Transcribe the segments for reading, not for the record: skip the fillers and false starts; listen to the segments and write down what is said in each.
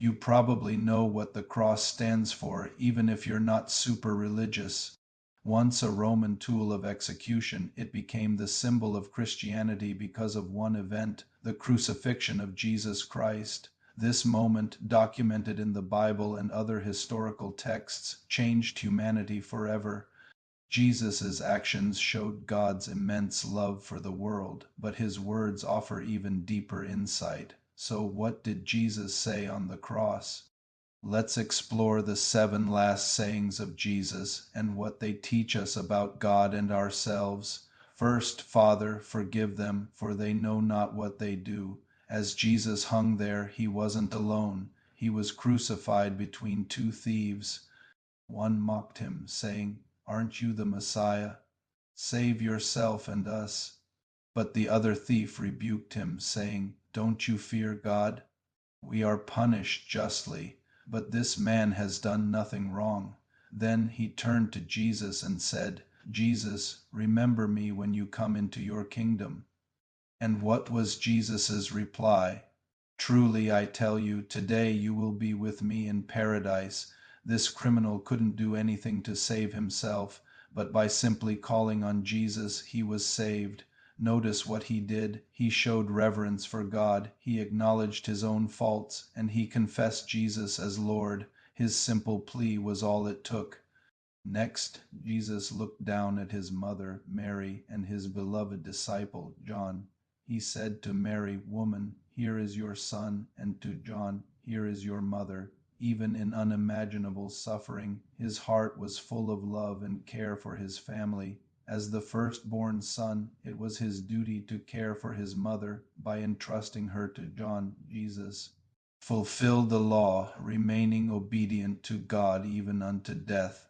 You probably know what the cross stands for, even if you're not super religious. Once a Roman tool of execution, it became the symbol of Christianity because of one event, the crucifixion of Jesus Christ. This moment, documented in the Bible and other historical texts, changed humanity forever. Jesus' actions showed God's immense love for the world, but his words offer even deeper insight. So, what did Jesus say on the cross? Let's explore the 7 last sayings of Jesus and what they teach us about God and ourselves. First, Father, forgive them, for they know not what they do. As Jesus hung there, he wasn't alone. He was crucified between 2 thieves. One mocked him, saying, "Aren't you the Messiah? Save yourself and us." But the other thief rebuked him, saying, "Don't you fear God? We are punished justly, but this man has done nothing wrong." Then he turned to Jesus and said, "Jesus, remember me when you come into your kingdom." And what was Jesus' reply? "Truly I tell you, today you will be with me in paradise." This criminal couldn't do anything to save himself, but by simply calling on Jesus, he was saved. Notice what he did. He showed reverence for God, he acknowledged his own faults, and he confessed Jesus as Lord. His simple plea was all it took. Next, Jesus looked down at his mother, Mary, and his beloved disciple, John. He said to Mary, "Woman, here is your son," and to John, "Here is your mother." Even in unimaginable suffering, his heart was full of love and care for his family. As the firstborn son, it was his duty to care for his mother by entrusting her to John. Jesus fulfilled the law, remaining obedient to God even unto death.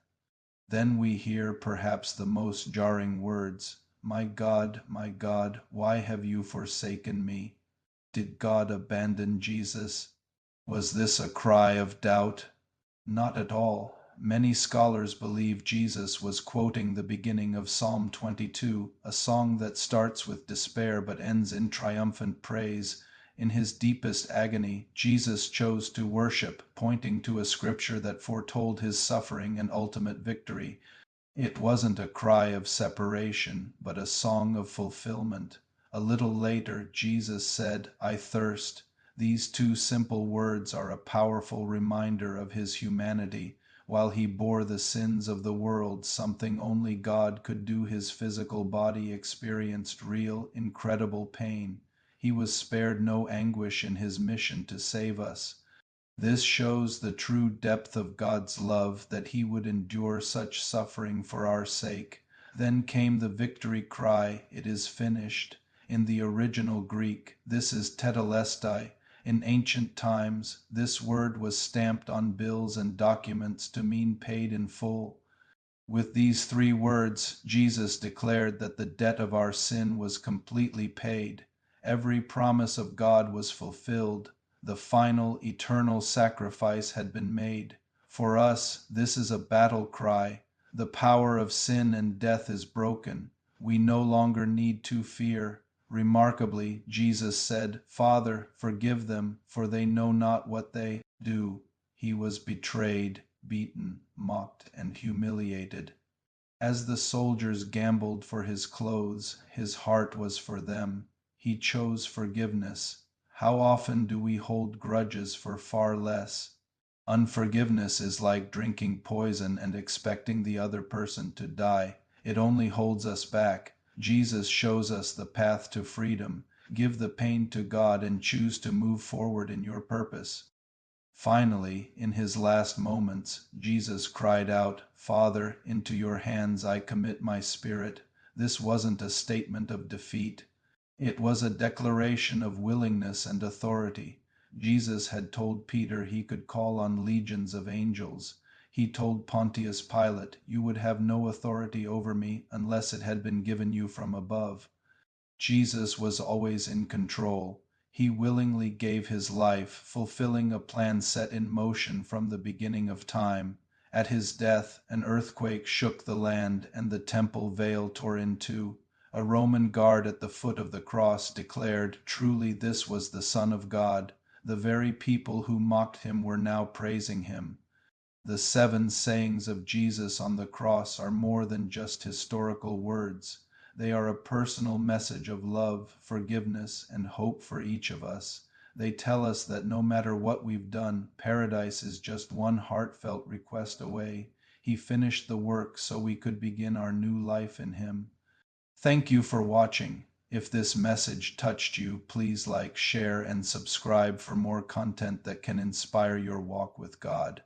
Then we hear perhaps the most jarring words, my God, why have you forsaken me?" Did God abandon Jesus? Was this a cry of doubt? Not at all. Many scholars believe Jesus was quoting the beginning of Psalm 22, a song that starts with despair but ends in triumphant praise. In his deepest agony, Jesus chose to worship, pointing to a scripture that foretold his suffering and ultimate victory. It wasn't a cry of separation, but a song of fulfillment. A little later, Jesus said, "I thirst." These 2 simple words are a powerful reminder of his humanity. While he bore the sins of the world, something only God could do, his physical body experienced real, incredible pain. He was spared no anguish in his mission to save us. This shows the true depth of God's love, that he would endure such suffering for our sake. Then came the victory cry, "It is finished." In the original Greek, this is tetelestai. In ancient times, this word was stamped on bills and documents to mean paid in full. With these 3 words, Jesus declared that the debt of our sin was completely paid. Every promise of God was fulfilled. The final, eternal sacrifice had been made. For us, this is a battle cry. The power of sin and death is broken. We no longer need to fear. Remarkably, Jesus said, "Father, forgive them, for they know not what they do." He was betrayed, beaten, mocked, and humiliated. As the soldiers gambled for his clothes, his heart was for them. He chose forgiveness. How often do we hold grudges for far less? Unforgiveness is like drinking poison and expecting the other person to die. It only holds us back. Jesus shows us the path to freedom. Give the pain to God and choose to move forward in your purpose. Finally, in his last moments, Jesus cried out, "Father, into your hands I commit my spirit." This wasn't a statement of defeat. It was a declaration of willingness and authority. Jesus had told Peter he could call on legions of angels. He told Pontius Pilate, "You would have no authority over me unless it had been given you from above." Jesus was always in control. He willingly gave his life, fulfilling a plan set in motion from the beginning of time. At his death, an earthquake shook the land, and the temple veil tore in two. A Roman guard at the foot of the cross declared, "Truly this was the Son of God." The very people who mocked him were now praising him. The 7 sayings of Jesus on the cross are more than just historical words. They are a personal message of love, forgiveness, and hope for each of us. They tell us that no matter what we've done, paradise is just one heartfelt request away. He finished the work so we could begin our new life in Him. Thank you for watching. If this message touched you, please like, share, and subscribe for more content that can inspire your walk with God.